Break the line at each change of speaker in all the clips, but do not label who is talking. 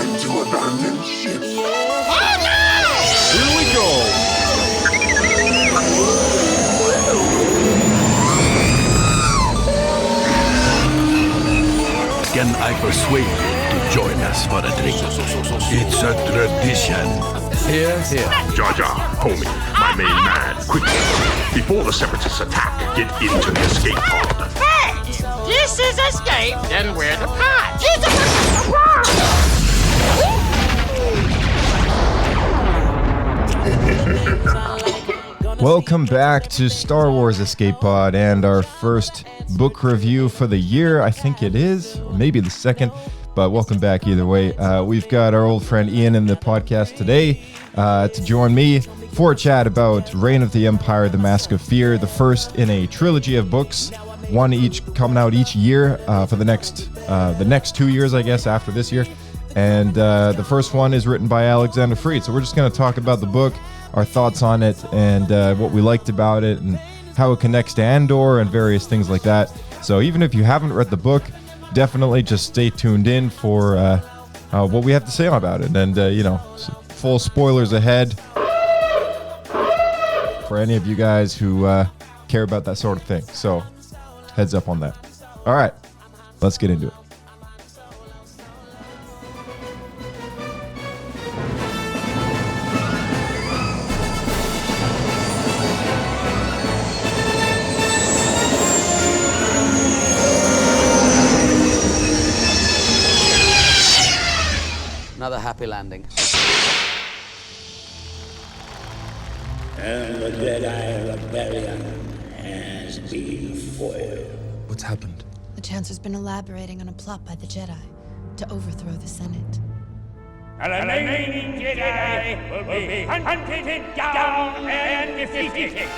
time to abandon ship.
Oh no!
Here we go!
Can I persuade you to join us for a drink? It's a tradition.
Here, here.
Jar Jar, homie, my main man, quickly. Before the Separatists attack, get into the escape pod.
Hey! This is escape, then we're the pod.
Welcome back to Star Wars Escape Pod and our first book review for the year. I think it is, or maybe the second, but welcome back either way. We've got our old friend Iain in the podcast today to join me for a chat about Reign of the Empire, The Mask of Fear, the first in a trilogy of books, one each coming out each year for the next 2 years, I guess, after this year. And the first one is written by Alexander Freed. So we're just going to talk about the book, our thoughts on it, and what we liked about it, and how it connects to Andor and various things like that. So even if you haven't read the book, definitely just stay tuned in for what we have to say about it. And, full spoilers ahead for any of you guys who care about that sort of thing. So heads up on that. All right, let's get into it.
Another happy landing.
And the Jedi Rebellion has been foiled.
What's happened?
The Chancellor's been elaborating on a plot by the Jedi to overthrow the Senate.
And the remaining Jedi will be hunted down and defeated.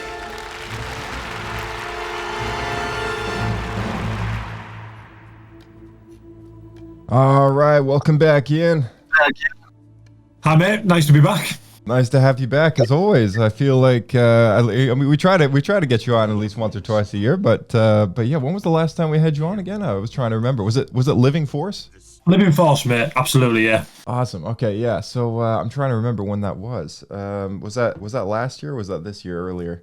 All right, welcome back, Iain.
Hi, mate. Nice to be back.
Nice to have you back, as always. I feel like we try to get you on at least once or twice a year, but yeah, when was the last time we had you on again? I was trying to remember. Was it Living Force?
Living Force, mate. Absolutely, yeah.
Awesome. Okay, yeah. So I'm trying to remember when that was. Was that last year or was that this year earlier?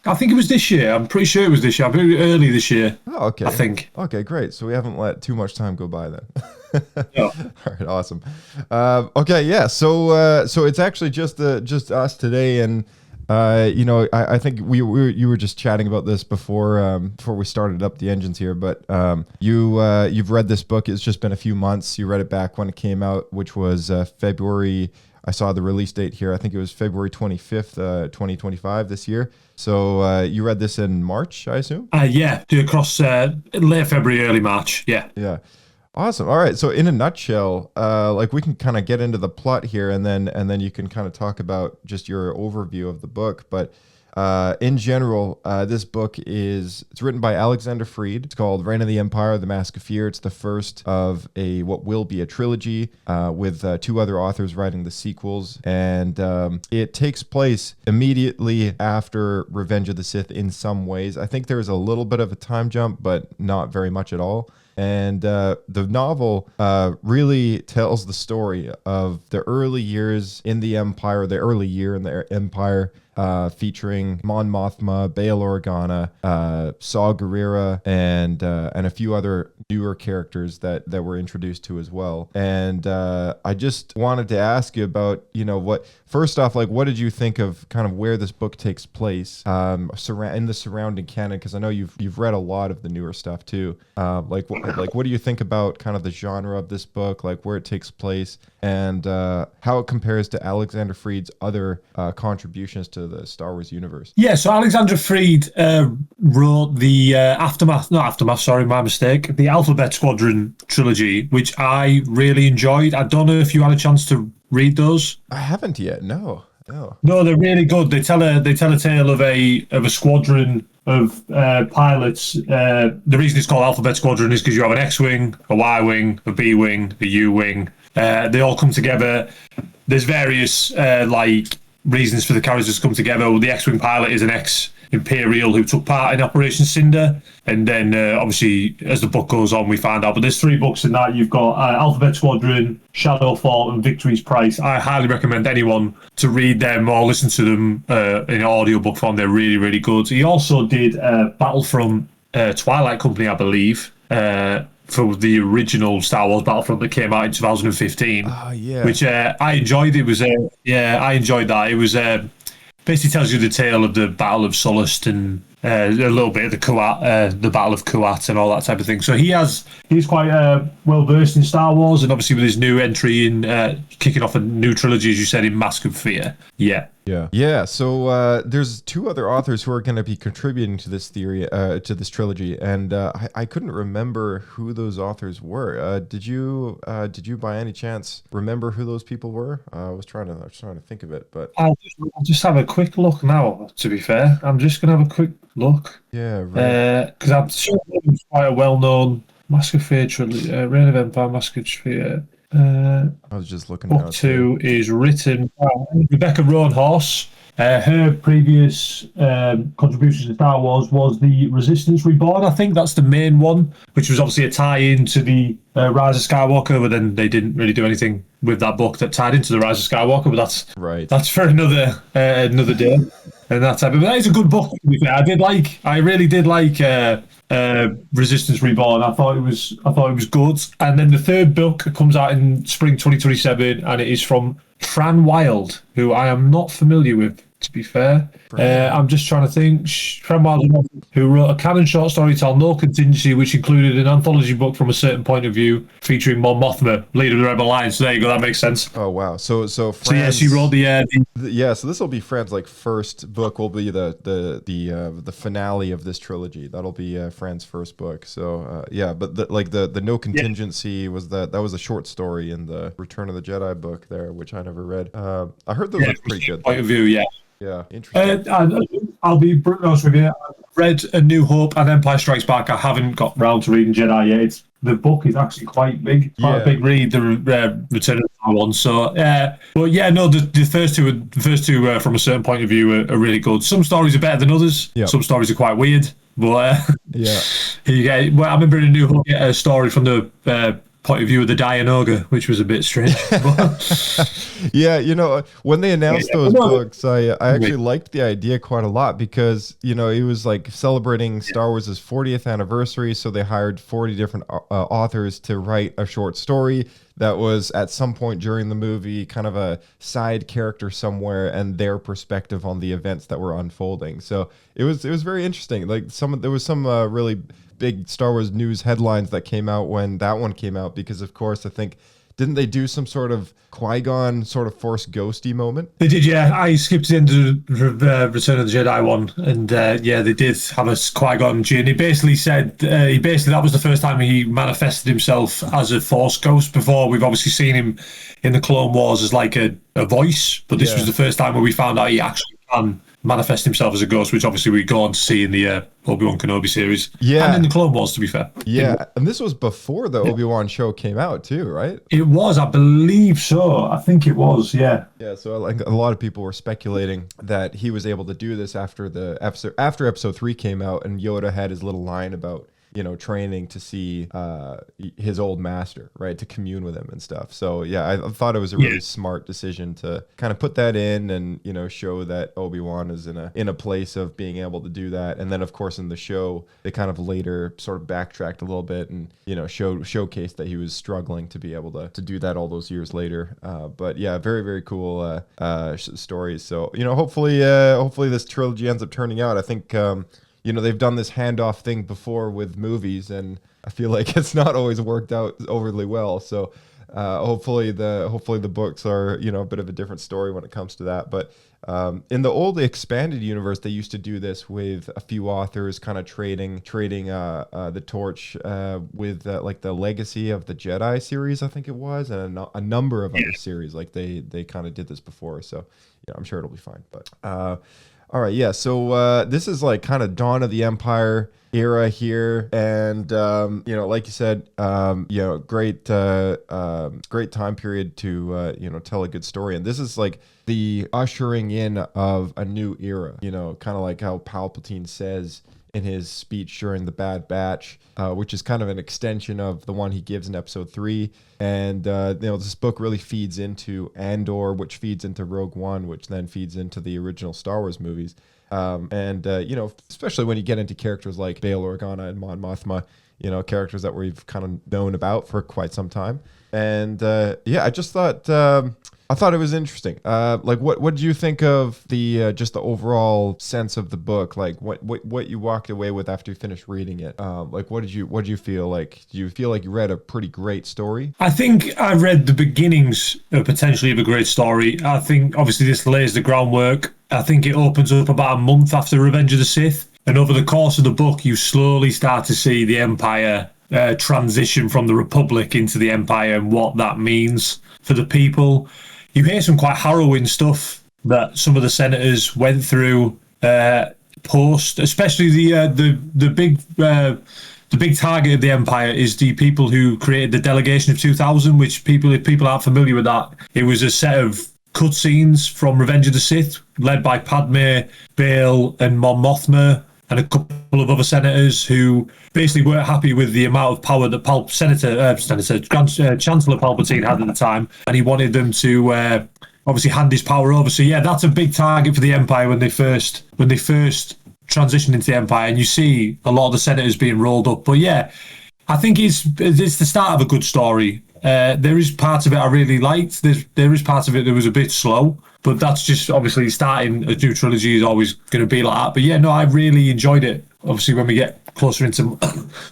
I think it was this year. I'm pretty sure it was this year. I think early this year.
Oh, okay.
I think.
Okay, great. So we haven't let too much time go by then.
No.
All right, awesome. Okay, yeah. So it's actually just us today, and I think you were just chatting about this before we started up the engines here. But you've read this book. It's just been a few months. You read it back when it came out, which was February. I saw the release date here. I think it was February 25th, 2025 this year. So you read this in March, I assume?
Yeah, across late February, early March. Yeah.
Yeah. Awesome. All right. So in a nutshell, we can kind of get into the plot here, and then you can kind of talk about just your overview of the book. But in general, this book it's written by Alexander Freed. It's called Reign of the Empire, The Mask of Fear. It's the first of what will be a trilogy with two other authors writing the sequels. And it takes place immediately after Revenge of the Sith in some ways. I think there's a little bit of a time jump, but not very much at all. And the novel really tells the story of the early years in the Empire, the early year in the Empire, featuring Mon Mothma, Bail Organa, Saw Gerrera, and a few other newer characters that were introduced to as well. And I just wanted to ask you about, first off, what did you think of kind of where this book takes place in the surrounding canon? Because I know you've read a lot of the newer stuff too. What do you think about kind of the genre of this book, where it takes place, and how it compares to Alexander Freed's other contributions to the Star Wars universe?
Yeah, so Alexander Freed wrote the the Alphabet Squadron trilogy, which I really enjoyed. I don't know if you had a chance to read those.
I haven't yet. No.
No, they're really good. They tell a tale of a squadron of pilots. The reason it's called Alphabet Squadron is because you have an X-wing, a Y-wing, a B-wing, a U-wing. They all come together. There's various reasons for the characters to come together. The X-wing pilot is an Imperial who took part in Operation Cinder. And then obviously as the book goes on, we find out. But there's 3 books in that. You've got Alphabet Squadron, Shadowfall, and Victory's Price. I highly recommend anyone to read them or listen to them in audiobook form. They're really, really good. He also did Battlefront Twilight Company, I believe, for the original Star Wars Battlefront that came out in 2015.
Oh, yeah.
Which I enjoyed. It was I enjoyed that. It was basically tells you the tale of the Battle of Sullust and a little bit of the Battle of Kuat and all that type of thing. So he's quite well versed in Star Wars, and obviously with his new entry in kicking off a new trilogy, as you said, in Mask of Fear.
Yeah. So there's 2 other authors who are going to be contributing to this trilogy, and I couldn't remember who those authors were. Did you by any chance remember who those people were? I was trying to think of it, but
I'll just have a quick look now. To be fair, I'm just going to have a quick look.
Yeah, right.
Because I'm sure it was quite a well-known Mask of Fear trilogy, Reign of Empire, Mask of Fear.
I was just looking.
Book 2 is written by Rebecca Roanhorse. Her previous contribution to Star Wars was the Resistance Reborn. I think that's the main one, which was obviously a tie-in to the Rise of Skywalker. But then they didn't really do anything with that book that tied into the Rise of Skywalker. But that's
right.
That's for another day. And that type of. But it's a good book. To be fair, I really did like Resistance Reborn. I thought it was good. And then the 3rd book comes out in spring 2027, and it is from Fran Wilde, who I am not familiar with, to be fair. I'm just trying to think. Fran Wilde, who wrote a canon short story called No Contingency, which included an anthology book from a certain point of view featuring Mon Mothma, leader of the Rebel Alliance. So there you go. That makes sense.
Oh wow. So
yeah, she wrote the
so this will be Fran's first book. Will be the finale of this trilogy. That'll be Fran's first book. So but the No Contingency was that was a short story in the Return of the Jedi book there, which I never read. I heard those are pretty good.
Point of view, yeah.
Yeah, interesting.
I'll be honest with you. I've read A New Hope and Empire Strikes Back. I haven't got round to reading Jedi yet. The book is actually quite big. Quite a big read, the Return of the Jedi one. So, the first two from a certain point of view are really good. Some stories are better than others. Yep. Some stories are quite weird. But you get. Well, I remember in A New Hope, a story from the point of view of the Dianoga, which was a bit strange.
Yeah, when they announced those books, I actually liked the idea quite a lot because, it was celebrating Star Wars' 40th anniversary, so they hired 40 different authors to write a short story that was at some point during the movie kind of a side character somewhere and their perspective on the events that were unfolding. So it was very interesting. There was some really big Star Wars news headlines that came out when that one came out because, of course, I think, didn't they do some sort of Qui-Gon sort of Force ghosty moment?
They did, yeah. I skipped the end of the Return of the Jedi one, and they did have a Qui-Gon Jinn. He basically said that was the first time he manifested himself as a Force ghost. Before, we've obviously seen him in the Clone Wars as a voice, but this was the first time where we found out he actually can manifest himself as a ghost, which obviously we go on to see in the Obi-Wan Kenobi series. Yeah. And in the Clone Wars, to be fair.
Yeah, and this was before the Obi-Wan show came out too, right?
It was, I believe so. I think it was, yeah.
Yeah, so a lot of people were speculating that he was able to do this after episode 3 came out and Yoda had his little line about training to see his old master, right, to commune with him and stuff. So yeah, I thought it was a really smart decision to kind of put that in and show that Obi-Wan is in a place of being able to do that. And then of course in the show they kind of later sort of backtracked a little bit and showcased that he was struggling to be able to do that all those years later. But yeah, very very cool stories. So hopefully this trilogy ends up turning out. I think. They've done this handoff thing before with movies, and I feel like it's not always worked out overly well. So hopefully the books are a bit of a different story when it comes to that. But in the old expanded universe, they used to do this with a few authors, kind of trading the torch with the Legacy of the Jedi series, I think it was, and a number of other series. Like they kind of did this before, so I'm sure it'll be fine. But. All right, yeah. So this is like kind of dawn of the Empire era here, and like you said, great time period to tell a good story. And this is like the ushering in of a new era. Kind of like how Palpatine says in his speech during the Bad Batch, which is kind of an extension of the one he gives in Episode 3. And this book really feeds into Andor, which feeds into Rogue One, which then feeds into the original Star Wars movies. Especially when you get into characters like Bail Organa and Mon Mothma, characters that we've kind of known about for quite some time. And I just thought it was interesting. What did you think of the just the overall sense of the book? Like what you walked away with after you finished reading it? What did you feel like? Do you feel like you read a pretty great story?
I think I read the beginnings of potentially of a great story. I think obviously this lays the groundwork. I think it opens up about a month after Revenge of the Sith, and over the course of the book, you slowly start to see the Empire transition from the Republic into the Empire and what that means for the people. You hear some quite harrowing stuff that some of the senators went through post, especially the big target of the Empire is the people who created the Delegation of 2000, which if people aren't familiar with that, it was a set of cutscenes from Revenge of the Sith led by Padme, Bail, and Mon Mothma, and a couple of other senators who basically weren't happy with the amount of power that Chancellor Palpatine had at the time, and he wanted them to obviously hand his power over. So yeah, that's a big target for the Empire when they first transitioned into the Empire, and you see a lot of the senators being rolled up. But yeah, I think it's the start of a good story. There is parts of it I really liked. There is parts of it that was a bit slow, but that's just obviously starting a new trilogy is always going to be like that. But yeah, no, I really enjoyed it. Obviously, when we get closer into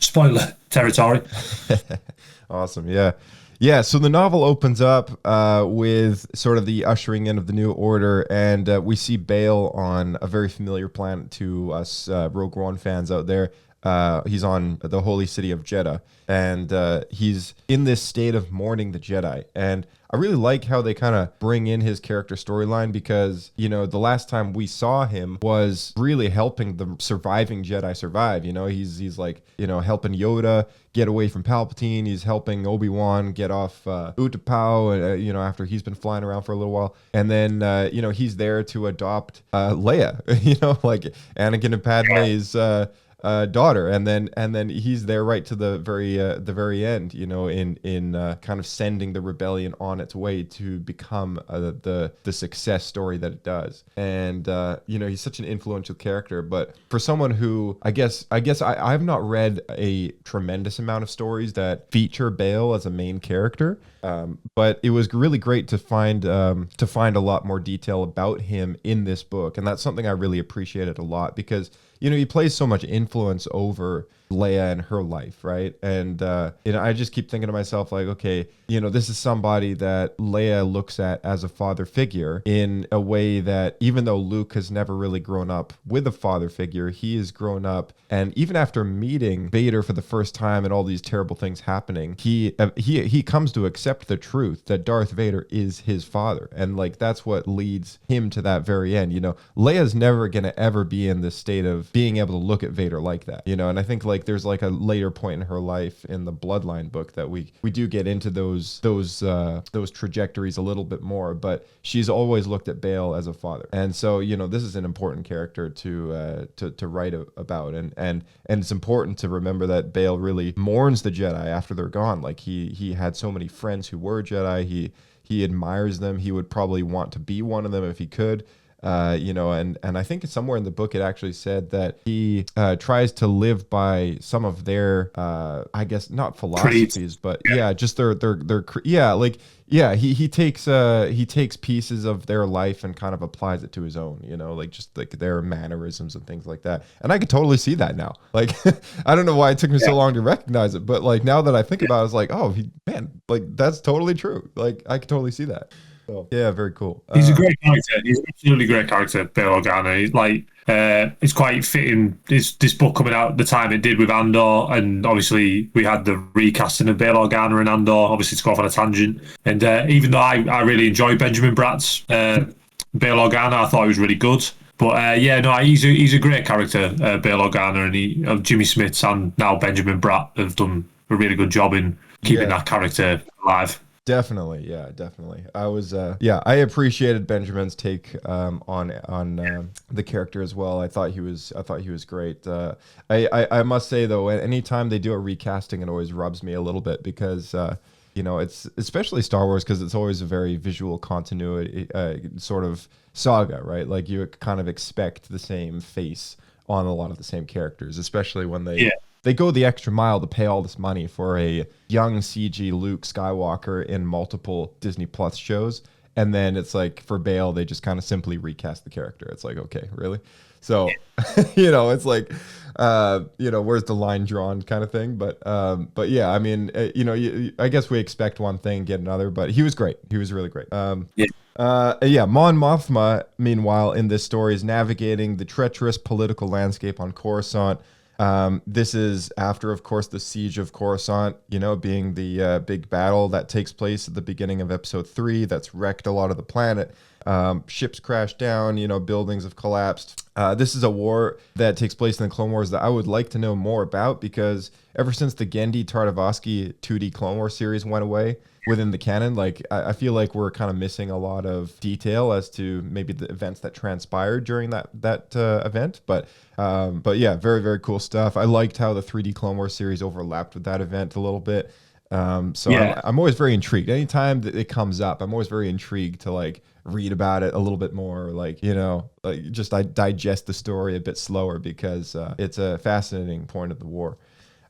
spoiler territory.
Awesome, yeah. Yeah, so the novel opens up with sort of the ushering in of the New Order, and we see Bail on a very familiar planet to us Rogue One fans out there. He's on the holy city of Jeddah, and he's in this state of mourning the Jedi. And I really like how they kind of bring in his character storyline, because, the last time we saw him was really helping the surviving Jedi survive. He's like, helping Yoda get away from Palpatine. He's helping Obi-Wan get off Utapau, after he's been flying around for a little while. And then, he's there to adopt Leia, like Anakin and Padme's daughter, and then he's there right to the very end, in kind of sending the rebellion on its way to become the success story that it does. And he's such an influential character. But for someone who I've not read a tremendous amount of stories that feature Bail as a main character, but it was really great to find a lot more detail about him in this book, and that's something I really appreciated a lot, because he plays so much influence over Leia and her life, right? And I just keep thinking to myself, like, okay, this is somebody that Leia looks at as a father figure in a way that, even though Luke has never really grown up with a father figure, he has grown up, and even after meeting Vader for the first time and all these terrible things happening, he comes to accept the truth that Darth Vader is his father, and like that's what leads him to that very end. Leia's never gonna ever be in this state of being able to look at Vader like that, and I think like there's like a later point in her life in the Bloodline book that we do get into those trajectories a little bit more, but she's always looked at Bail as a father. And so this is an important character to write about, and it's important to remember that Bail really mourns the Jedi after they're gone. Like he had so many friends who were Jedi. He admires them. He would probably want to be one of them if he could. And I think somewhere in the book it actually said that he tries to live by some of their, I guess not philosophies, but just their he takes pieces of their life and kind of applies it to his own, like just like their mannerisms and things like that. And I could totally see that now. Like, I don't know why it took me so long to recognize it, but like now that I think about it, it's like, oh man, like that's totally true. Like I could totally see that. So, yeah, very cool.
He's a great character. He's an absolutely great character, Bail Organa. Like, it's quite fitting. This book coming out at the time it did with Andor, and obviously we had the recasting of Bail Organa and Andor. Obviously, to go off on a tangent. And even though I really enjoyed Benjamin Bratt's Bail Organa, I thought he was really good. But he's a great character, Bail Organa, and Jimmy Smits and now Benjamin Bratt have done a really good job in keeping that character alive.
Definitely, yeah, definitely. I was, I appreciated Benjamin's take on the character as well. I thought he was great. I must say though, anytime they do a recasting, it always rubs me a little bit because it's especially Star Wars because it's always a very visual continuity sort of saga, right? Like you kind of expect the same face on a lot of the same characters, especially when they go the extra mile to pay all this money for a young CG Luke Skywalker in multiple Disney Plus shows. And then it's like for Bail, they just kind of simply recast the character. It's like, okay, really? So, it's like, where's the line drawn kind of thing. But yeah, I mean, I guess we expect one thing, get another, but he was great. He was really great. Mon Mothma, meanwhile, in this story is navigating the treacherous political landscape on Coruscant. This is after, of course, the siege of Coruscant, being the big battle that takes place at the beginning of episode 3 that's wrecked a lot of the planet. Ships crashed down, buildings have collapsed. This is a war that takes place in the Clone Wars that I would like to know more about because ever since the Genndy Tartakovsky 2D Clone Wars series went away within the canon, like I feel like we're kind of missing a lot of detail as to maybe the events that transpired during that event. But yeah, very, very cool stuff. I liked how the 3D Clone Wars series overlapped with that event a little bit. I'm always very intrigued. Anytime that it comes up, I'm always very intrigued to like read about it a little bit more, I digest the story a bit slower because it's a fascinating point of the war.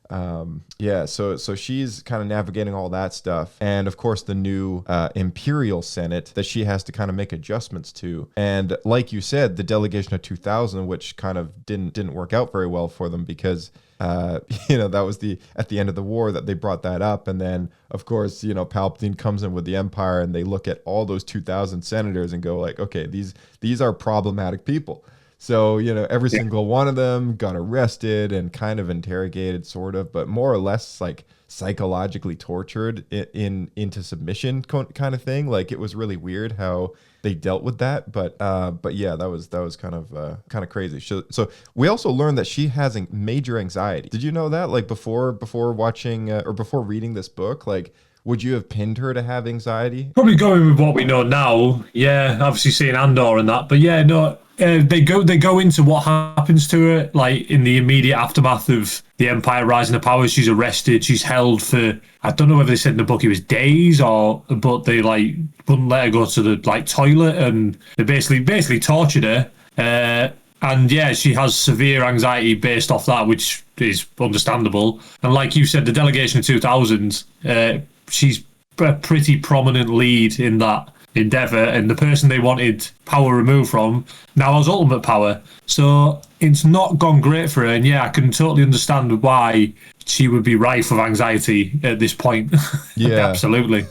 So she's kind of navigating all that stuff, and of course the new Imperial Senate that she has to kind of make adjustments to. And like you said, the delegation of 2000, which kind of didn't work out very well for them because that was at the end of the war that they brought that up, and then of course Palpatine comes in with the Empire, and they look at all those 2000 senators and go like, okay, these are problematic people. So, every single one of them got arrested and kind of interrogated, sort of, but more or less like psychologically tortured into submission kind of thing. Like it was really weird how they dealt with that. But yeah, that was kind of crazy. So we also learned that she has major anxiety. Did you know that? Like before watching or before reading this book, like, would you have pinned her to have anxiety?
Probably going with what we know now. Yeah, obviously seeing Andor and that. But yeah, no, they go into what happens to her, like in the immediate aftermath of the Empire rising to power. She's arrested. She's held for, I don't know whether they said in the book it was days but they like wouldn't let her go to the like toilet, and they basically tortured her. And yeah, she has severe anxiety based off that, which is understandable. And like you said, the delegation of 2000, she's a pretty prominent lead in that endeavor, and the person they wanted power removed from now has ultimate power. So it's not gone great for her. And yeah, I can totally understand why she would be rife with anxiety at this point. Yeah, absolutely.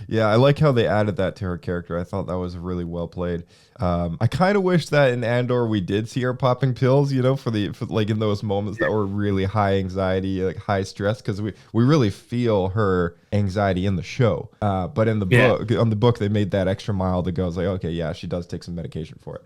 Yeah, I like how they added that to her character. I thought that was really well played. I kind of wish that in Andor we did see her popping pills, for like in those moments that were really high anxiety, like high stress, because we really feel her anxiety in the show. But in the book, they made that extra mile to go. It's like, okay, yeah, she does take some medication for it.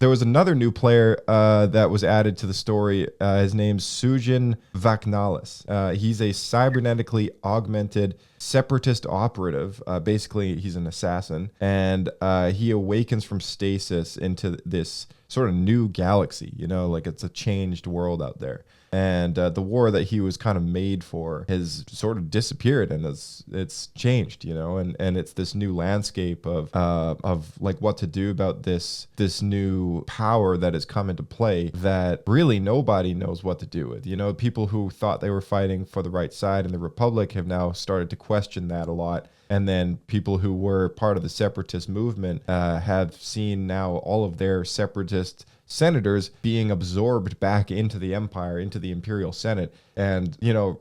There was another new player that was added to the story. His name's Sujin Vaknalis. He's a cybernetically augmented separatist operative. Basically, he's an assassin, and he awakens from stasis into this sort of new galaxy, like it's a changed world out there. And the war that he was kind of made for has sort of disappeared, and it's changed, and it's this new landscape of like what to do about this new power that has come into play that really nobody knows what to do with. People who thought they were fighting for the right side in the Republic have now started to question that a lot. And then people who were part of the separatist movement have seen now all of their separatist senators being absorbed back into the Empire, into the Imperial Senate, and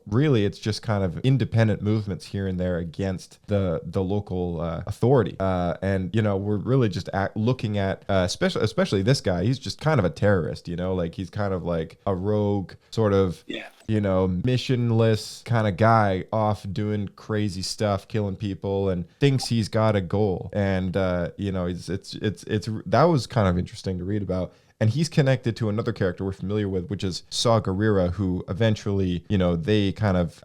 really it's just kind of independent movements here and there against the local authority, and we're really just looking at especially this guy. He's just kind of a terrorist, like he's kind of like a rogue sort of missionless kind of guy off doing crazy stuff, killing people, and thinks he's got a goal. And it's that was kind of interesting to read about. And he's connected to another character we're familiar with, which is Saw Gerrera, who eventually, they kind of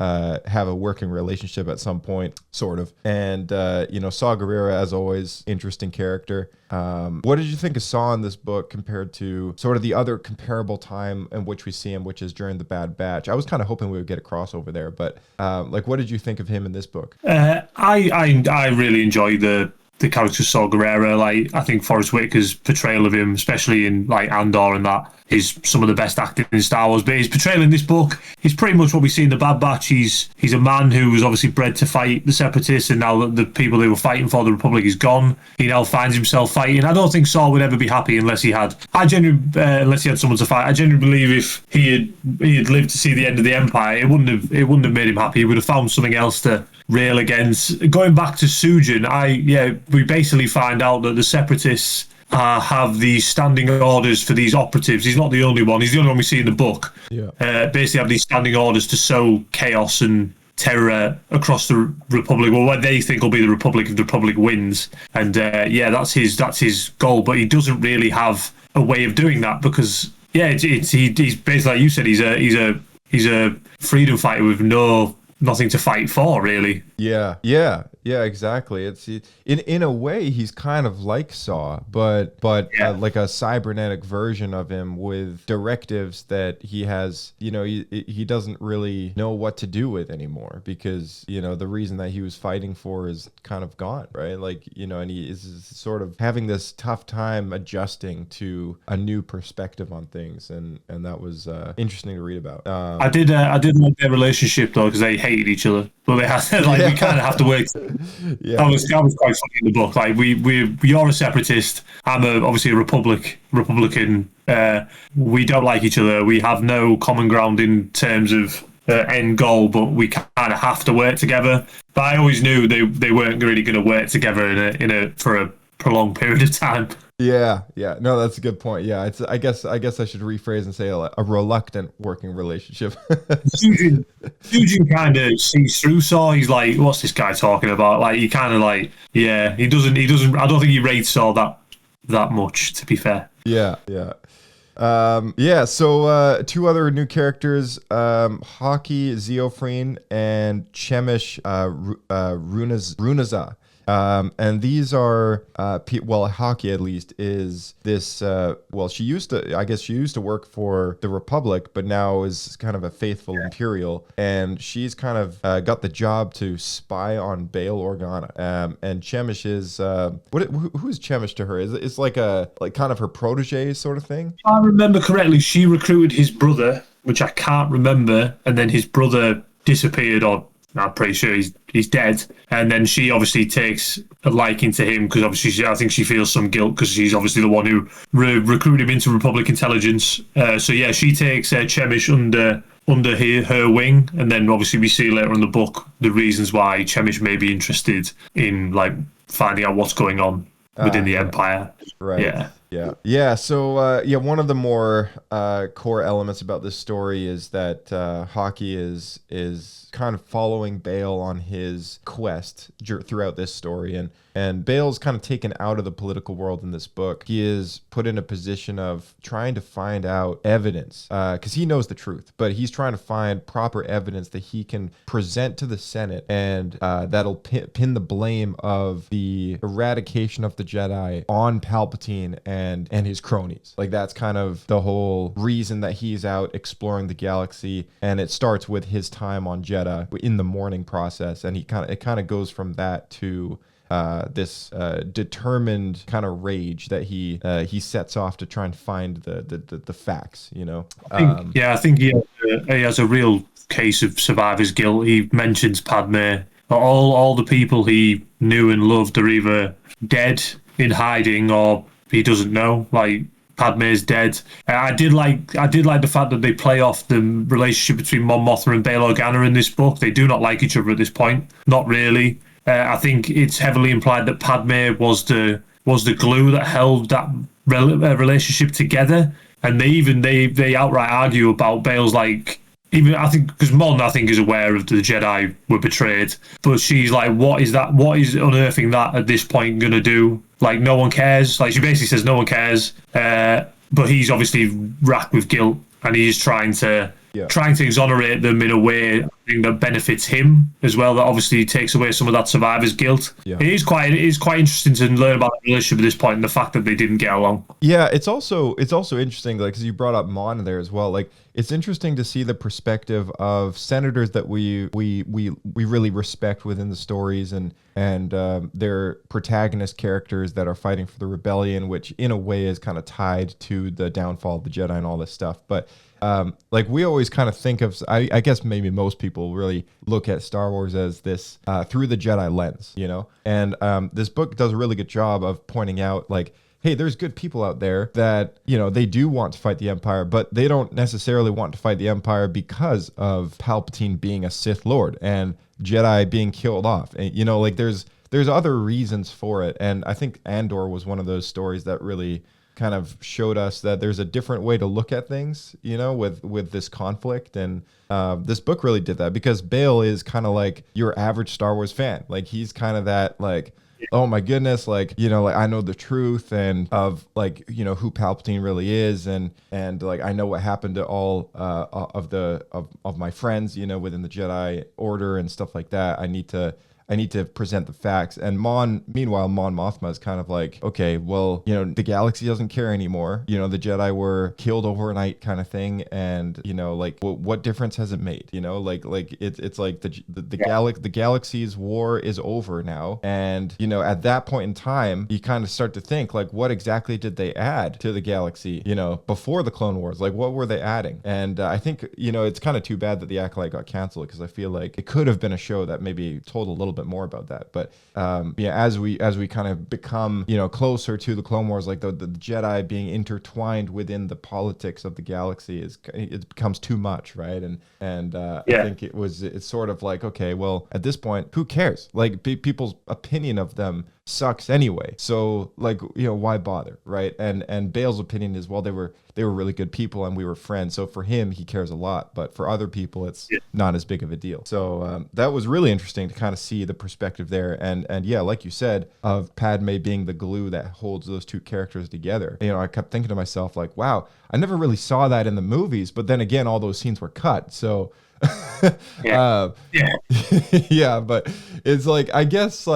have a working relationship at some point, sort of. And, Saw Gerrera, as always, interesting character. What did you think of Saw in this book compared to sort of the other comparable time in which we see him, which is during the Bad Batch? I was kind of hoping we would get a crossover there, but what did you think of him in this book?
I really enjoyed the character Saw Gerrera. Like, I think Forrest Whitaker's portrayal of him, especially in like Andor and that, is some of the best acting in Star Wars. But his portrayal in this book is pretty much what we see in the Bad Batch. He's a man who was obviously bred to fight the Separatists, and now that the people they were fighting for, the Republic, is gone, he now finds himself fighting. I don't think Saw would ever be happy unless he had someone to fight. I genuinely believe if he had lived to see the end of the Empire, it wouldn't have made him happy. He would have found something else to rail against. Going back to Sujin, we basically find out that the Separatists have these standing orders for these operatives. He's not the only one. He's the only one we see in the book. Yeah. Basically have these standing orders to sow chaos and terror across the Republic. Well, what they think will be the Republic if the Republic wins. And that's his goal. But he doesn't really have a way of doing that because he's basically, like you said, he's a freedom fighter with nothing to fight for, really. Yeah, exactly. It's in a way he's kind of like Saw, but like a cybernetic version of him with directives that he has. He doesn't really know what to do with anymore because the reason that he was fighting for is kind of gone, right? Like and he is sort of having this tough time adjusting to a new perspective on things, and that was interesting to read about. I did like their relationship though because they hated each other, but they had we kind of have to work. Yeah, that was quite funny in the book. Like you're a separatist. I'm obviously a Republican. We don't like each other. We have no common ground in terms of end goal, but we kind of have to work together. But I always knew they weren't really going to work together for a prolonged period of time. Yeah. No, that's a good point. Yeah, it's. I guess I should rephrase and say a reluctant working relationship. Sujin kind of sees through Saw. He's like, "What's this guy talking about?" Like, he kind of like, he doesn't. I don't think he rates Saw that much. To be fair. Yeah. So two other new characters, Haki Zeofreen and Chemish Runaza. And these are, Haki at least is this, she used to work for the Republic, but now is kind of a faithful Imperial, and she's kind of got the job to spy on Bail Organa. And Chemish is, who is Chemish to her? It's like kind of her protege sort of thing? If I remember correctly, she recruited his brother, which I can't remember, and then his brother disappeared, or I'm pretty sure he's dead. And then she obviously takes a liking to him because obviously I think she feels some guilt because she's obviously the one who recruited him into Republic intelligence. She takes Chemish under her wing, and then obviously we see later in the book the reasons why Chemish may be interested in like finding out what's going on within the Empire. Right. Yeah. So, one of the more core elements about this story is that Haki is kind of following Bail on his quest throughout this story, and Bail's kind of taken out of the political world in this book. He is put in a position of trying to find out evidence because he knows the truth, but he's trying to find proper evidence that he can present to the Senate, and that'll pin the blame of the eradication of the Jedi on Palpatine and his cronies. Like, that's kind of the whole reason that he's out exploring the galaxy, and it starts with his time on Jeddah in the mourning process, and it kind of goes from that to this determined kind of rage that he sets off to try and find the facts. I think he has a real case of survivor's guilt. He mentions Padme. All the people he knew and loved are either dead, in hiding, or he doesn't know. Like, Padme's dead. I did like the fact that they play off the relationship between Mon Mothma and Bail Organa in this book. They do not like each other at this point. Not really. I think it's heavily implied that Padme was the glue that held that relationship together. And they outright argue about Bail's like. Even I think because Mon is aware of the Jedi were betrayed, but she's like, what is that? What is unearthing that at this point gonna do? Like no one cares. Like she basically says no one cares. But he's obviously racked with guilt, and he's trying to exonerate them in a way that benefits him as well. That obviously takes away some of that survivor's guilt. Yeah. It is quite interesting to learn about the relationship at this point and the fact that they didn't get along.
Yeah, it's also interesting, like, because you brought up Mon there as well. Like, it's interesting to see the perspective of senators that we really respect within the stories and their protagonist characters that are fighting for the rebellion, which in a way is kind of tied to the downfall of the Jedi and all this stuff. But like we always kind of think of, I guess maybe most people really look at Star Wars as this through the Jedi lens, you know? And this book does a really good job of pointing out, like, hey, there's good people out there that, you know, they do want to fight the Empire, but they don't necessarily want to fight the Empire because of Palpatine being a Sith Lord and Jedi being killed off. And, you know, like there's other reasons for it. And I think Andor was one of those stories that really kind of showed us that there's a different way to look at things, you know, with this conflict. And this book really did that because Bail is kind of like your average Star Wars fan. Like he's kind of that, like, oh my goodness, like, you know, like I know the truth and of, like, you know, who Palpatine really is, and like I know what happened to all of my friends, you know, within the Jedi Order and stuff like that. I need to present the facts. And meanwhile, Mon Mothma is kind of like, okay, well, you know, the galaxy doesn't care anymore. You know, the Jedi were killed overnight kind of thing. And, you know, like, what difference has it made? You know, like it's like the galaxy's war is over now. And, you know, at that point in time, you kind of start to think, like, what exactly did they add to the galaxy, you know, before the Clone Wars? Like, what were they adding? And I think, you know, it's kind of too bad that the Acolyte got canceled, because I feel like it could have been a show that maybe told a little bit more about that. But as we kind of become, you know, closer to the Clone Wars, like the Jedi being intertwined within the politics of the galaxy it becomes too much, right? And I think it's sort of like, okay, well, at this point, who cares? Like people's opinion of them sucks anyway, so, like, you know, why bother, right? And Bail's opinion is, well, they were really good people and we were friends, so for him he cares a lot, but for other people it's not as big of a deal. So that was really interesting to kind of see the perspective there, and yeah, like you said, of Padme being the glue that holds those two characters together. You know, I kept thinking to myself, like, wow, I never really saw that in the movies, but then again, all those scenes were cut, so yeah, but it's like, I guess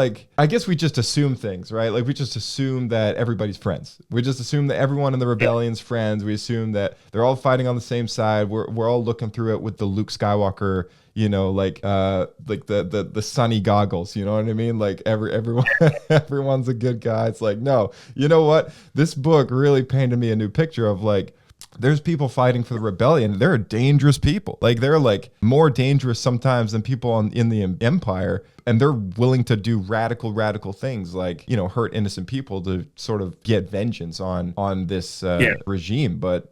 we just assume things, right? Like we just assume that everybody's friends. We just assume that everyone in the rebellion's friends. We assume that they're all fighting on the same side. We're all looking through it with the Luke Skywalker, you know, like the sunny goggles, you know what I mean? Like everyone everyone's a good guy. It's like, no, you know what? This book really painted me a new picture of, like, there's people fighting for the rebellion. They're dangerous people. Like, they're like more dangerous sometimes than people in the Empire. And they're willing to do radical things, like, you know, hurt innocent people to sort of get vengeance on this regime. But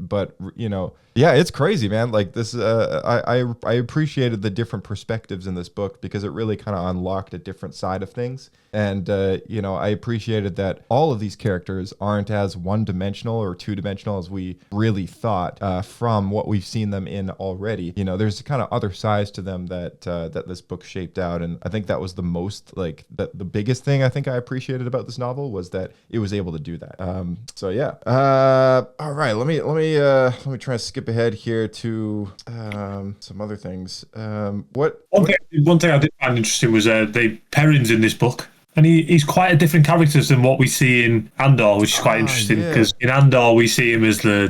you know, yeah, it's crazy, man. Like this, I appreciated the different perspectives in this book because it really kind of unlocked a different side of things. And you know, I appreciated that all of these characters aren't as one-dimensional or two-dimensional as we really thought from what we've seen them in already. You know, there's kind of other sides to them that this book shaped out, and I think that was the most, like, the biggest thing I think I appreciated about this novel was that it was able to do that. So yeah. All right, let me try to skip ahead here to some other things.
One thing I did find interesting was Perrin's in this book. And he's quite a different character than what we see in Andor, which is quite interesting, because in Andor we see him as I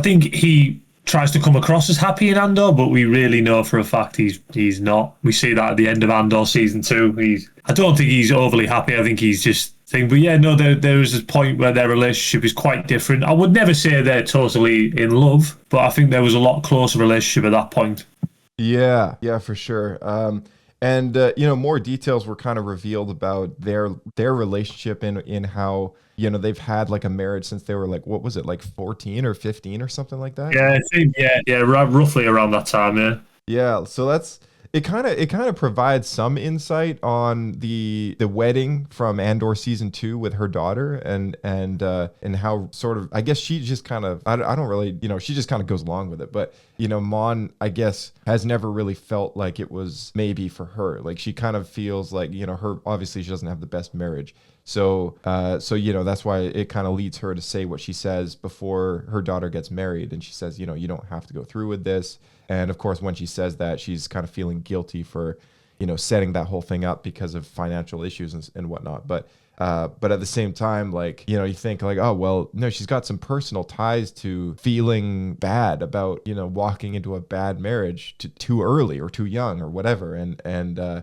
think he tries to come across as happy in Andor, but we really know for a fact he's not. We see that at the end of Andor season 2. I don't think he's overly happy. I think he's just thing. But yeah, no, there is a point where their relationship is quite different. I would never say they're totally in love, but I think there was a lot closer relationship at that point.
Yeah, for sure. And more details were kind of revealed about their relationship in how they've had like a marriage since they were like, what was it, like 14 or 15 or something like that?
Yeah, roughly around that time. Yeah.
Yeah, so that's it. Kind of provides some insight on the wedding from Andor season 2 with her daughter, and how sort of, I guess she just kind of, I don't really, she just kind of goes along with it. But Mon, I guess, has never really felt like it was maybe for her. Like she kind of feels like her, obviously she doesn't have the best marriage. So that's why it kind of leads her to say what she says before her daughter gets married, and she says, you don't have to go through with this. And of course, when she says that, she's kind of feeling guilty for, setting that whole thing up because of financial issues and whatnot. But at the same time, like, you think like, oh, well, no, she's got some personal ties to feeling bad about, walking into a bad marriage too early or too young or whatever. And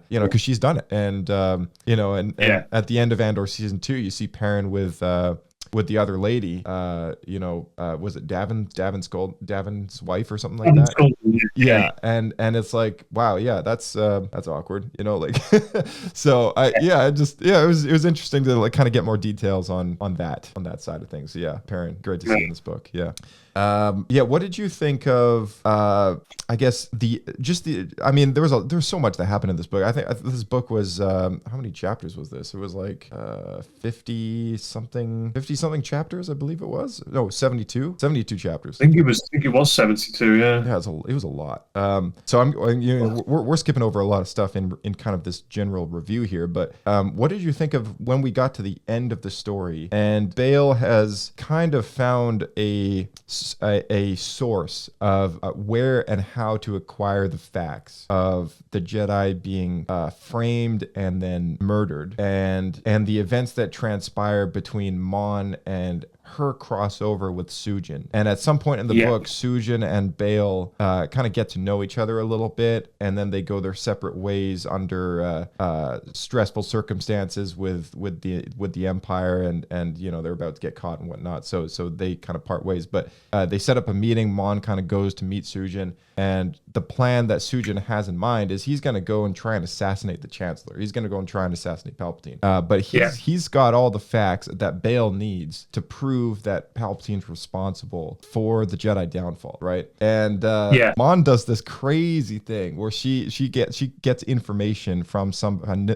because she's done it. And at the end of Andor season 2, you see Perrin with the other lady, was it Davin's wife or something like that? Yeah, and it's like, wow, yeah, that's awkward, like. So it was interesting to like kind of get more details on that side of things. So, yeah, Perrin, great to see in this book. Yeah. What did you think of? I guess there was so much that happened in this book. I think this book was how many chapters was this? It was like 50 something chapters, I believe it was. No, 72 chapters.
I think it was 72. Yeah.
Yeah, it was a lot. So we're skipping over a lot of stuff in kind of this general review here. But what did you think of when we got to the end of the story and Bail has kind of found a source of where and how to acquire the facts of the Jedi being framed and then murdered, and the events that transpire between Mon and her crossover with Sujin. And at some point in the book, Sujin and Bail kind of get to know each other a little bit, and then they go their separate ways under stressful circumstances with the Empire, and they're about to get caught and whatnot. So they kind of part ways. But they set up a meeting. Mon kind of goes to meet Sujin, and the plan that Sujin has in mind is he's going to go and try and assassinate the Chancellor. He's going to go and try and assassinate Palpatine. But he's got all the facts that Bail needs to prove that Palpatine's responsible for the Jedi downfall, right? And Mon does this crazy thing where she gets information from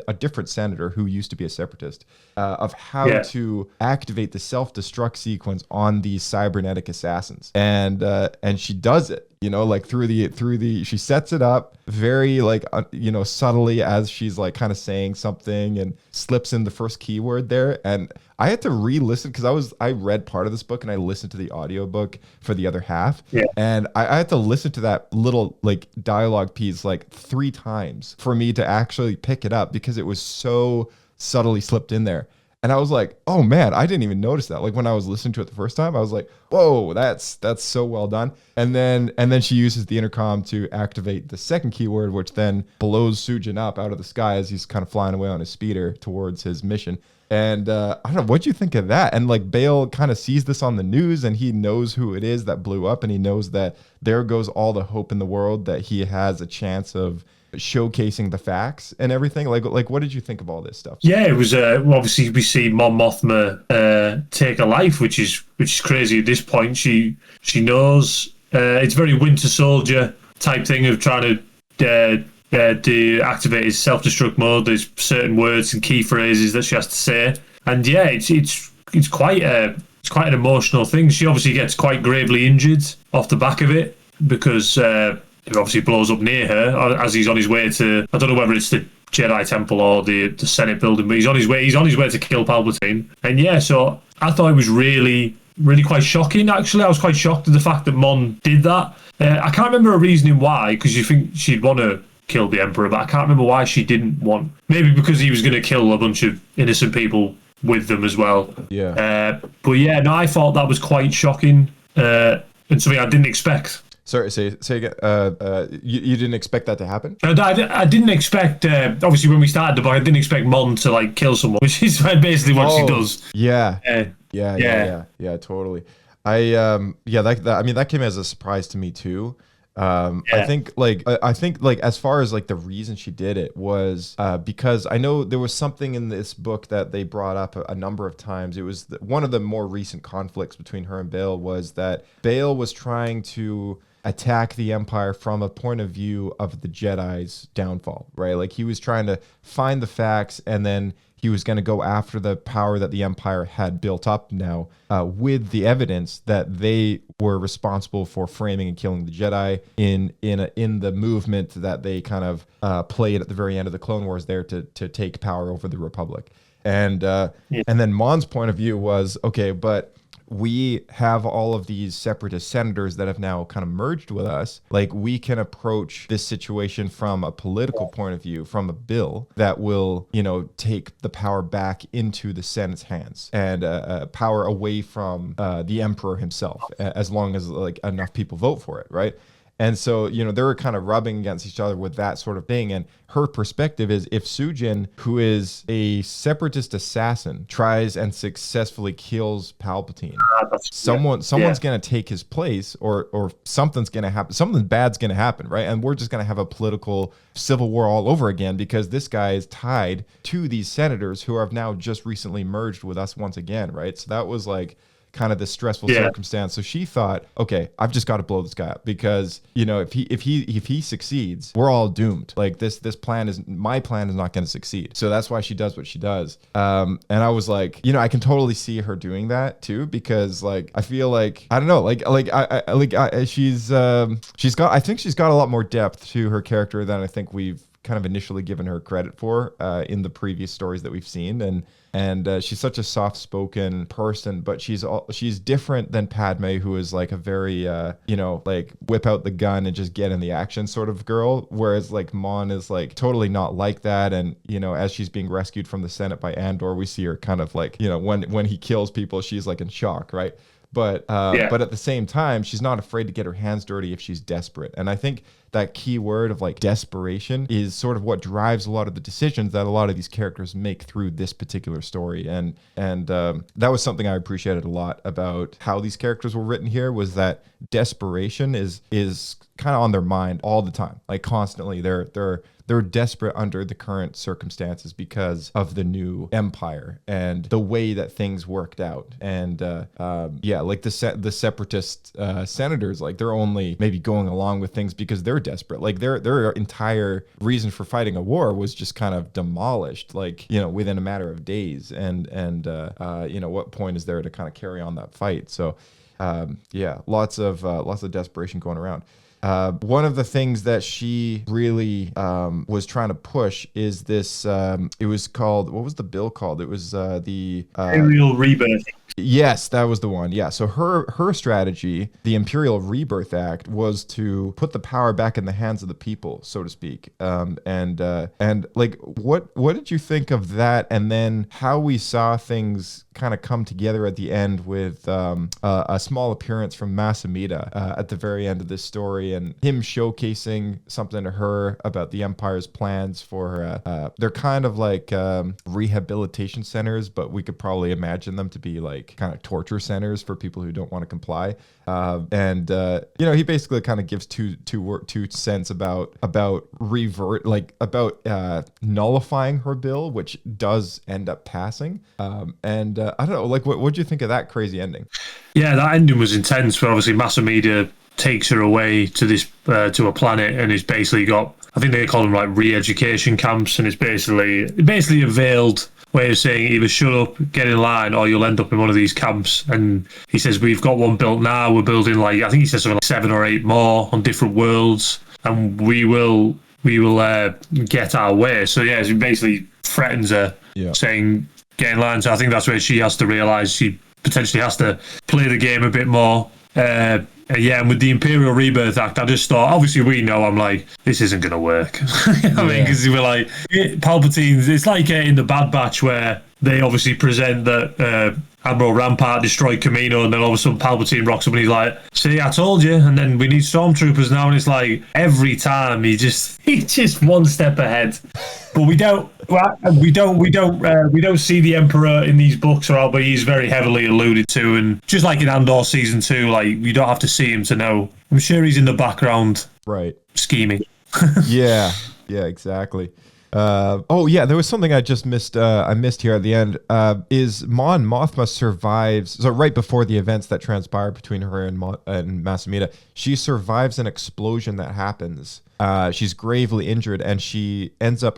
a different senator who used to be a separatist of how to activate the self-destruct sequence on these cybernetic assassins, and she does it. Like through the she sets it up very like subtly as she's like kind of saying something and slips in the first keyword there. And I had to re-listen because I read part of this book and I listened to the audiobook for the other half. Yeah. And I had to listen to that little like dialogue piece like 3 times for me to actually pick it up because it was so subtly slipped in there. And I was like, oh man, I didn't even notice that. Like when I was listening to it the first time, I was like, whoa, that's so well done. And then she uses the intercom to activate the second keyword, which then blows Sujin up out of the sky as he's kind of flying away on his speeder towards his mission. And I don't know, what'd you think of that? And like Bail kind of sees this on the news and he knows who it is that blew up, and he knows that there goes all the hope in the world that he has a chance of showcasing the facts and everything. Like what did you think of all this stuff?
Yeah, it was obviously we see Mon Mothma take a life, which is crazy at this point. She knows it's very Winter Soldier type thing of trying to activate his self-destruct mode. There's certain words and key phrases that she has to say, and it's quite an emotional thing. She obviously gets quite gravely injured off the back of it because it obviously blows up near her as he's on his way to, I don't know whether it's the Jedi Temple or the Senate building, but he's on his way to kill Palpatine. And so I thought it was really, really quite shocking, actually. I was quite shocked at the fact that Mon did that. I can't remember a reasoning why, because you think she'd want to kill the Emperor, but I can't remember why she didn't want. Maybe because he was going to kill a bunch of innocent people with them as well. Yeah. I thought that was quite shocking and something I didn't expect.
Sorry, say again. You didn't expect that to happen?
I didn't expect. Obviously, when we started the book, I didn't expect Mon to like kill someone, which is basically what she does.
Yeah, totally. That came as a surprise to me too. I think like as far as like the reason she did it was because I know there was something in this book that they brought up a number of times. It was one of the more recent conflicts between her and Bale was that Bale was trying to attack the Empire from a point of view of the Jedi's downfall, right? Like he was trying to find the facts, and then he was going to go after the power that the Empire had built up now with the evidence that they were responsible for framing and killing the Jedi in the movement that they kind of played at the very end of the Clone Wars there to take power over the Republic. And then Mon's point of view was, okay, but we have all of these separatist senators that have now kind of merged with us. Like we can approach this situation from a political point of view, from a bill that will, take the power back into the Senate's hands and power away from the Emperor himself, as long as like enough people vote for it, right? And so, they were kind of rubbing against each other with that sort of thing. And her perspective is if Sujin, who is a separatist assassin, tries and successfully kills Palpatine, someone's going to take his place or something's going to happen. Something bad's going to happen, right? And we're just going to have a political civil war all over again because this guy is tied to these senators who have now just recently merged with us once again, right? So that was like kind of this stressful circumstance. So she thought, okay, I've just got to blow this guy up because if he succeeds, we're all doomed. Like my plan is not going to succeed. So that's why she does what she does. And I was like, I can totally see her doing that too because like I feel like I don't know, she's got a lot more depth to her character than I think we've kind of initially given her credit for in the previous stories that we've seen, and she's such a soft-spoken person, but she's different than Padme, who is like a very like whip out the gun and just get in the action sort of girl, whereas like Mon is like totally not like that. And as she's being rescued from the Senate by Andor, we see her kind of like when he kills people, she's like in shock, right? But at the same time, she's not afraid to get her hands dirty if she's desperate. And I think that key word of like desperation is sort of what drives a lot of the decisions that a lot of these characters make through this particular story. And that was something I appreciated a lot about how these characters were written here, was that desperation is kind of on their mind all the time, like constantly. They're desperate under the current circumstances because of the new Empire and the way that things worked out. And like the separatist senators, like they're only maybe going along with things because they're desperate. Like their entire reason for fighting a war was just kind of demolished, like within a matter of days. And what point is there to kind of carry on that fight? So lots of desperation going around. One of the things that she really was trying to push is this. It was called, what was the bill called? It was the
Imperial Rebirth.
Yes, that was the one. Yeah. So her strategy, the Imperial Rebirth Act, was to put the power back in the hands of the people, so to speak. And like, what did you think of that? And then how we saw things kind of come together at the end with a small appearance from Mas Amedda at the very end of this story, and him showcasing something to her about the Empire's plans for they're kind of like rehabilitation centers, but we could probably imagine them to be like kind of torture centers for people who don't want to comply. He basically kind of gives two cents about nullifying her bill, which does end up passing. I don't know, like, what do you think of that crazy ending?
Yeah, that ending was intense. Where obviously Mas Amedda takes her away to this to a planet, and it's basically got, I think they call them like re-education camps, and it's basically a veiled way of saying either shut up, get in line, or you'll end up in one of these camps. And he says, we've got one built now, we're building like, I think he says something like 7 or 8 more on different worlds, and we will get our way. So yeah, he basically threatens her, saying get in line. So I think that's where she has to realise she potentially has to play the game a bit more. And with the Imperial Rebirth Act, I just thought, obviously we know, I'm like, this isn't going to work. I mean, because we're like, Palpatine, it's like in the Bad Batch where they obviously present that, Admiral Rampart destroyed Camino, and then all of a sudden Palpatine rocks up and he's like, "See, I told you." And then we need stormtroopers now, and it's like every time he's just one step ahead. But we don't see the Emperor in these books, or but he's very heavily alluded to, and just like in Andor season 2, like you don't have to see him to know. I'm sure he's in the background,
right,
scheming.
yeah, exactly. There was something I just missed. I missed here at the end. Is Mon Mothma survives? So right before the events that transpire between her and Masamita, she survives an explosion that happens. She's gravely injured, and she ends up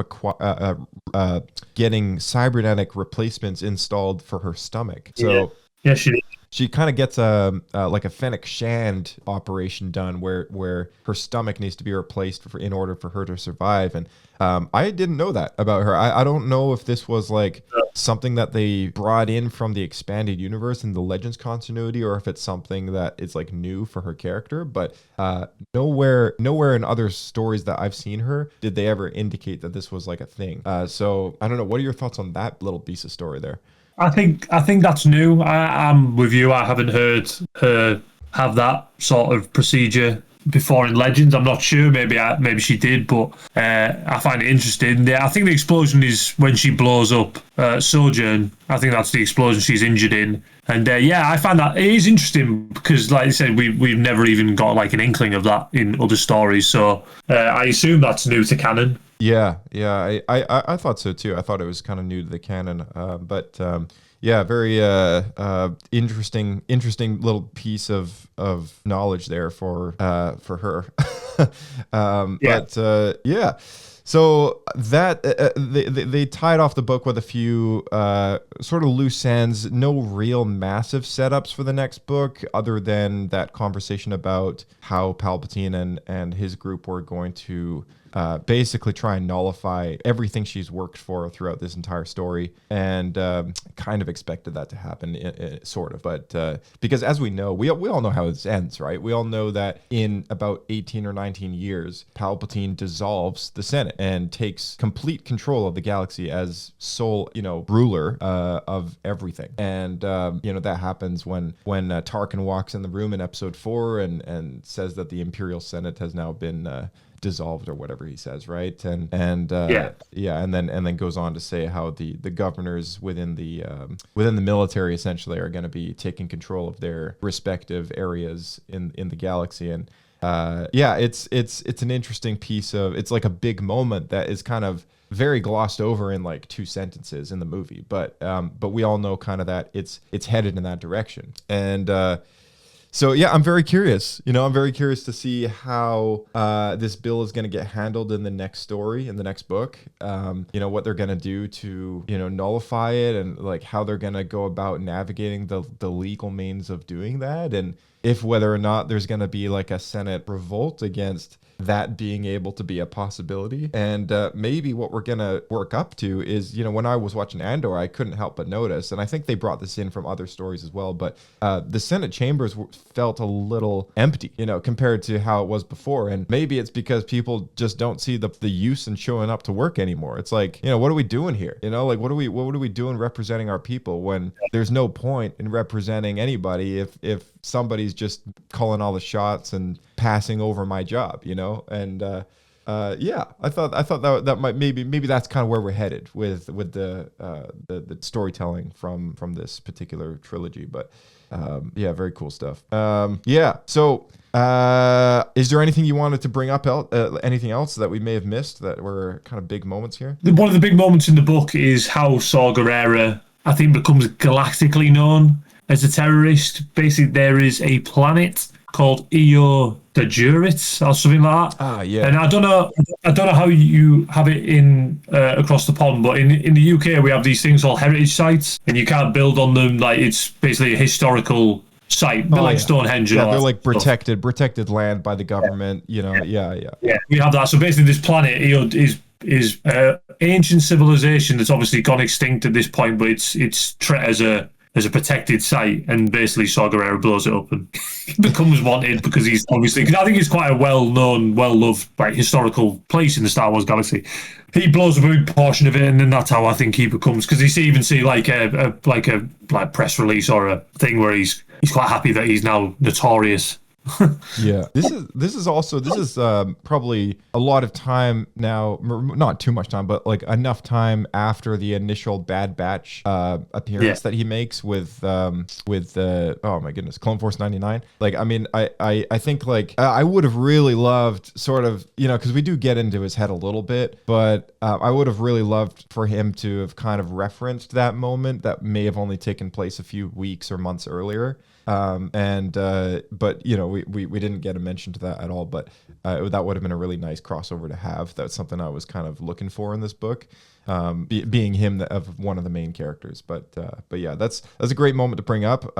getting cybernetic replacements installed for her stomach. So
yeah, she did.
She kind of gets like a Fennec Shand operation done where her stomach needs to be replaced in order for her to survive. And I didn't know that about her. I don't know if this was like something that they brought in from the expanded universe in the Legends continuity, or if it's something that is like new for her character. But nowhere in other stories that I've seen her did they ever indicate that this was like a thing. So I don't know. What are your thoughts on that little piece of story there?
I think that's new. I'm with you. I haven't heard her have that sort of procedure before in Legends. I'm not sure. Maybe she did, but I find it interesting. I think the explosion is when she blows up Sojourn. I think that's the explosion she's injured in. And I find that it is interesting because, like I said, we've never even got like an inkling of that in other stories. So I assume that's new to canon.
Yeah, I thought so too. I thought it was kind of new to the canon, but very interesting little piece of knowledge there for her. So that they tied off the book with a few sort of loose ends. No real massive setups for the next book, other than that conversation about how Palpatine and his group were going to basically try and nullify everything she's worked for throughout this entire story, and kind of expected that to happen, sort of. But because as we know, we all know how this ends, right? We all know that in about 18 or 19 years, Palpatine dissolves the Senate and takes complete control of the galaxy as sole, ruler of everything. And that happens when Tarkin walks in the room in Episode 4 and says that the Imperial Senate has now been dissolved, or whatever he says, right? And then goes on to say how the governors within the military essentially are going to be taking control of their respective areas in the galaxy. And it's an interesting piece of, it's like a big moment that is kind of very glossed over in like 2 sentences in the movie, but we all know kind of that it's headed in that direction. And so I'm very curious. I'm very curious to see how this bill is going to get handled in the next story, in the next book. What they're going to do to nullify it, and like how they're going to go about navigating the legal means of doing that, and if whether or not there's going to be like a Senate revolt against that being able to be a possibility. And maybe what we're going to work up to is, when I was watching Andor, I couldn't help but notice, and I think they brought this in from other stories as well, but the Senate chambers felt a little empty, compared to how it was before. And maybe it's because people just don't see the use in showing up to work anymore. It's like, what are we doing here? Like, what are we doing representing our people when there's no point in representing anybody if somebody's just calling all the shots and passing over my job, and I thought that might maybe that's kind of where we're headed with the storytelling from this particular trilogy. But very cool stuff. So is there anything you wanted to bring up, anything else that we may have missed that were kind of big moments here?
One of the big moments in the book is how Saw Gerrera, I think, becomes galactically known as a terrorist. Basically, there is a planet called Io de Jurit or something like that. And I don't know how you have it in across the pond, but in the UK we have these things called heritage sites, and you can't build on them. Like, it's basically a historical site, like Stonehenge.
Yeah, they're like protected land by the government. Yeah.
We have that. So basically, this planet Io is ancient civilization that's obviously gone extinct at this point, but it's as a as a protected site, and basically Saw Gerrera blows it up and becomes wanted because he's obviously, because I think it's quite a well-known, well-loved like historical place in the Star Wars galaxy. He blows up a big portion of it, and then that's how I think he becomes, because you even see like a press release or a thing where he's quite happy that he's now notorious.
Yeah, this is probably a lot of time now, not too much time, but like enough time after the initial Bad Batch appearance that he makes with oh my goodness, Clone Force 99. Like, I mean, I think like I would have really loved sort of, because we do get into his head a little bit, but I would have really loved for him to have kind of referenced that moment that may have only taken place a few weeks or months earlier. But we didn't get a mention to that at all, but that would have been a really nice crossover to have. That's something I was kind of looking for in this book, being him of one of the main characters. But yeah, that's a great moment to bring up.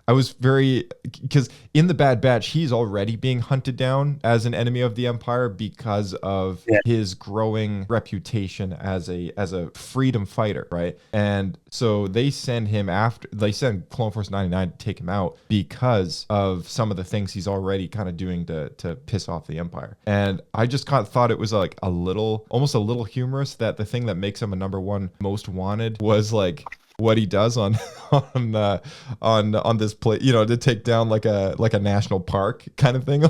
I was because in the Bad Batch, he's already being hunted down as an enemy of the Empire because of his growing reputation as a freedom fighter, right? And so they send Clone Force 99 to take him out because of some of the things he's already kind of doing to piss off the Empire. And I just kind of thought it was like almost a little humorous that the thing that makes him a number one most wanted was like what he does on this play, to take down like a national park kind of thing.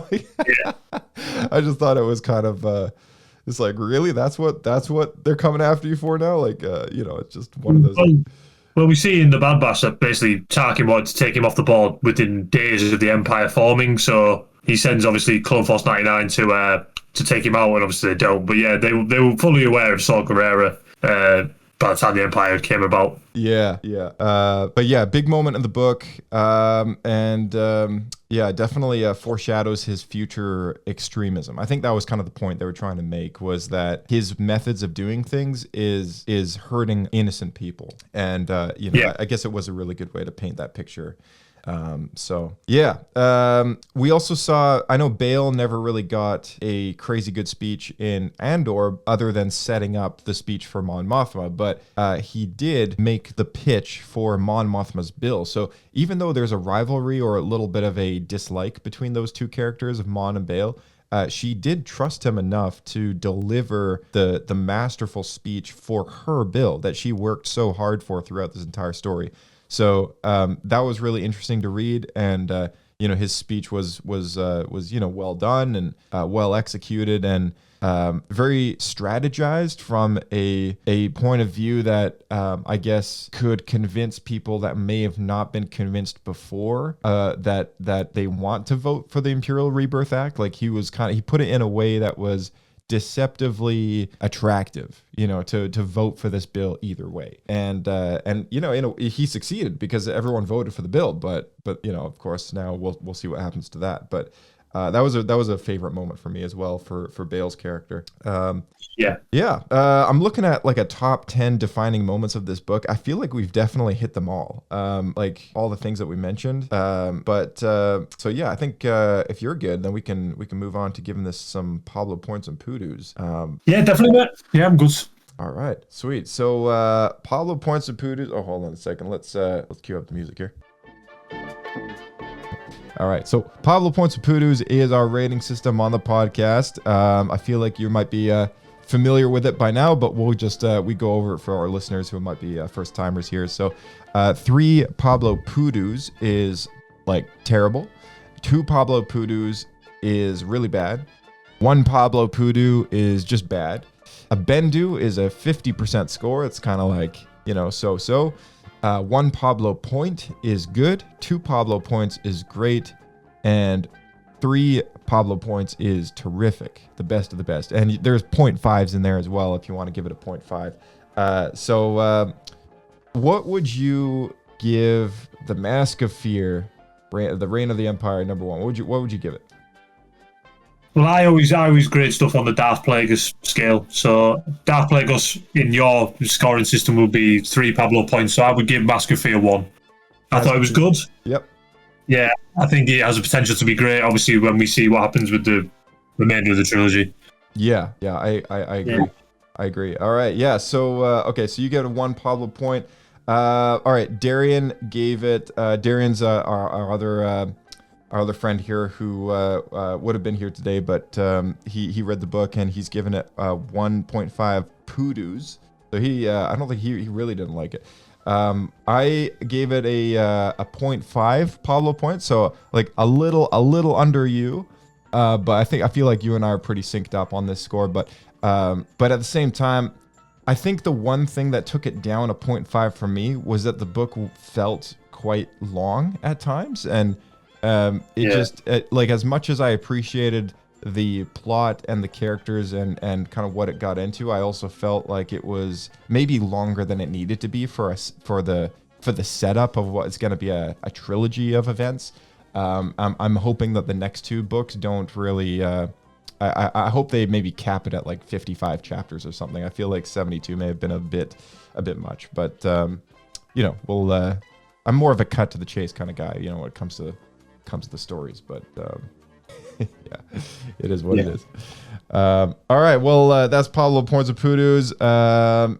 I just thought it was kind of it's like, really, that's what they're coming after you for now. Like, it's just one of those.
Well, we see in the Bad Batch that basically Tarkin wanted to take him off the board within days of the Empire forming, so he sends obviously Clone Force 99 to take him out, and obviously they don't. But yeah, they were fully aware of Saw Gerrera by the time the Empire came about.
Yeah. But yeah, big moment in the book. Definitely foreshadows his future extremism. I think that was kind of the point they were trying to make, was that his methods of doing things is hurting innocent people. And, I guess it was a really good way to paint that picture. We also saw, I know Bail never really got a crazy good speech in Andor other than setting up the speech for Mon Mothma, but he did make the pitch for Mon Mothma's bill. So even though there's a rivalry or a little bit of a dislike between those two characters of Mon and Bail, she did trust him enough to deliver the masterful speech for her bill that she worked so hard for throughout this entire story. So that was really interesting to read, and his speech was well done and well executed, and very strategized from a point of view that I guess could convince people that may have not been convinced before that they want to vote for the Imperial Rebirth Act. Like, he put it in a way that was deceptively attractive, to vote for this bill either way. And he succeeded because everyone voted for the bill, but of course now we'll see what happens to that. But that was a favorite moment for me as well for Bale's character. I'm looking at like a top 10 defining moments of this book. I feel like we've definitely hit them all, like all the things that we mentioned. I think if you're good, then we can move on to giving this some Pablo points and poodoos.
Definitely. Yeah, I'm good.
All right, sweet. So Pablo points and poodoos. Oh, hold on a second. Let's cue up the music here. All right, so Pablo Points and Poodoos is our rating system on the podcast. I feel like you might be familiar with it by now, but we'll just we go over it for our listeners who might be first timers here. So 3 Pablo Poodoos is like terrible. 2 Pablo Poodoos is really bad. 1 Pablo Poodoo is just bad. A Bendu is a 50% score. It's kind of like, so. 1 Pablo point is good, 2 Pablo points is great, and 3 Pablo points is terrific, the best of the best. And there's 0.5s in there as well if you want to give it a 0.5. So what would you give The Mask of Fear, The Reign of the Empire, number 1? What would you give it?
Well, I always grade stuff on the Darth Plagueis scale. So Darth Plagueis in your scoring system would be 3 Pablo points. So I would give Mask of Fear 1. I thought it was good.
Yep.
Yeah, I think it has the potential to be great. Obviously, when we see what happens with the remainder of the trilogy.
Yeah, I agree.
Yeah.
I agree. All right, yeah. So so you get a 1 Pablo point. All right, Darian gave it. Darian's our other friend here who would have been here today, but he read the book and he's given it 1.5 poodoos. So I don't think he really didn't like it. I gave it a 0.5 Pablo points, so like a little under you. But I feel like you and I are pretty synced up on this score. But at the same time, I think the one thing that took it down a 0.5 for me was that the book felt quite long at times, and like as much as I appreciated the plot and the characters and kind of what it got into, I also felt like it was maybe longer than it needed to be for the setup of what's going to be a trilogy of events. I'm hoping that the next two books don't really. I hope they maybe cap it at like 55 chapters or something. I feel like 72 may have been a bit much, but we'll. I'm more of a cut to the chase kind of guy, when it comes to the stories. But yeah, it is what it is. All right, well, that's Pablo Points of Poodoos,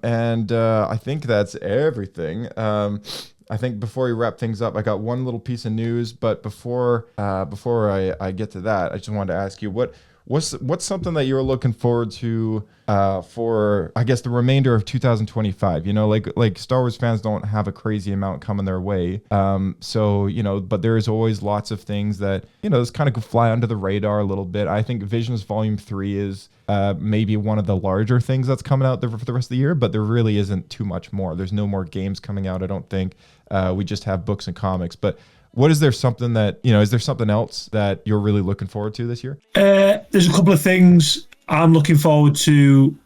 and I think that's everything. I think before we wrap things up, I got one little piece of news, but before I get to that, I just wanted to ask you what's something that you're looking forward to for, I guess, the remainder of 2025. Like Star Wars fans don't have a crazy amount coming their way, but there is always lots of things that just kind of fly under the radar a little bit. I think Visions Volume 3 is maybe one of the larger things that's coming out there for the rest of the year, but there really isn't too much more. There's no more games coming out, I don't think. We just have books and comics, but is there something else that you're really looking forward to this year?
There's a couple of things I'm looking forward to.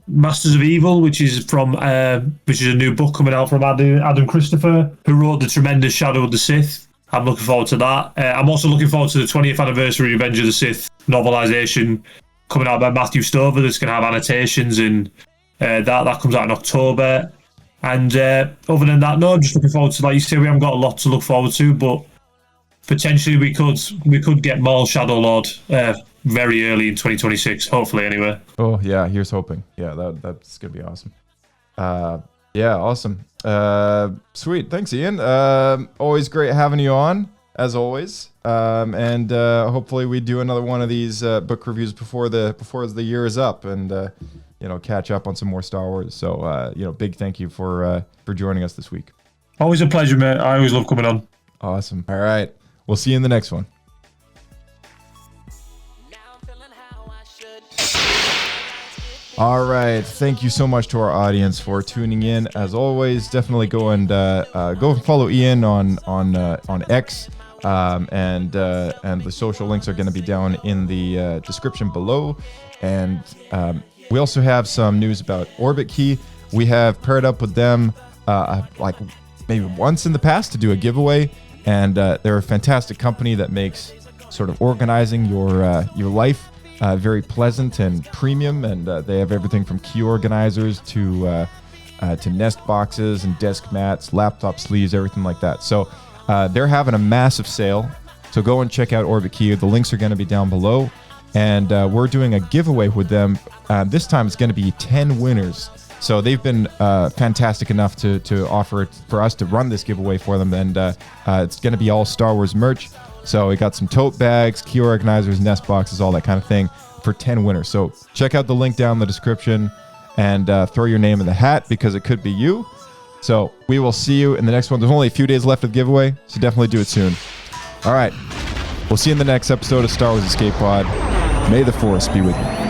Masters of Evil, which is a new book coming out from Adam Christopher, who wrote the tremendous Shadow of the Sith. I'm looking forward to that. I'm also looking forward to the 20th anniversary Revenge of the Sith novelization coming out by Matthew Stover. That's going to have annotations, and that comes out in October. And other than that, no, I'm just looking forward to, like you say, we haven't got a lot to look forward to, but potentially we could get Maul Shadow Lord very early in 2026, hopefully anyway.
Oh yeah, here's hoping. Yeah, that's gonna be awesome. Yeah, awesome. Sweet, thanks, Ian. Always great having you on, as always. And hopefully we do another one of these book reviews before the year is up, and catch up on some more Star Wars. So, big thank you for joining us this week.
Always a pleasure, mate. I always love coming on.
Awesome. All right. We'll see you in the next one. All right. Thank you so much to our audience for tuning in. As always, definitely go and follow Ian on X. And the social links are going to be down in the description below. And we also have some news about Orbit Key. We have paired up with them like maybe once in the past to do a giveaway, and they're a fantastic company that makes sort of organizing your life very pleasant and premium. And they have everything from key organizers to nest boxes and desk mats, laptop sleeves, everything like that. So they're having a massive sale. So go and check out Orbit Key. The links are going to be down below. And we're doing a giveaway with them. This time it's going to be 10 winners. So they've been fantastic enough to offer it for us to run this giveaway for them. And it's going to be all Star Wars merch. So we got some tote bags, key organizers, nest boxes, all that kind of thing for 10 winners. So check out the link down in the description and throw your name in the hat because it could be you. So we will see you in the next one. There's only a few days left of the giveaway, so definitely do it soon. All right. We'll see you in the next episode of Star Wars Escape Pod. May the Force be with you.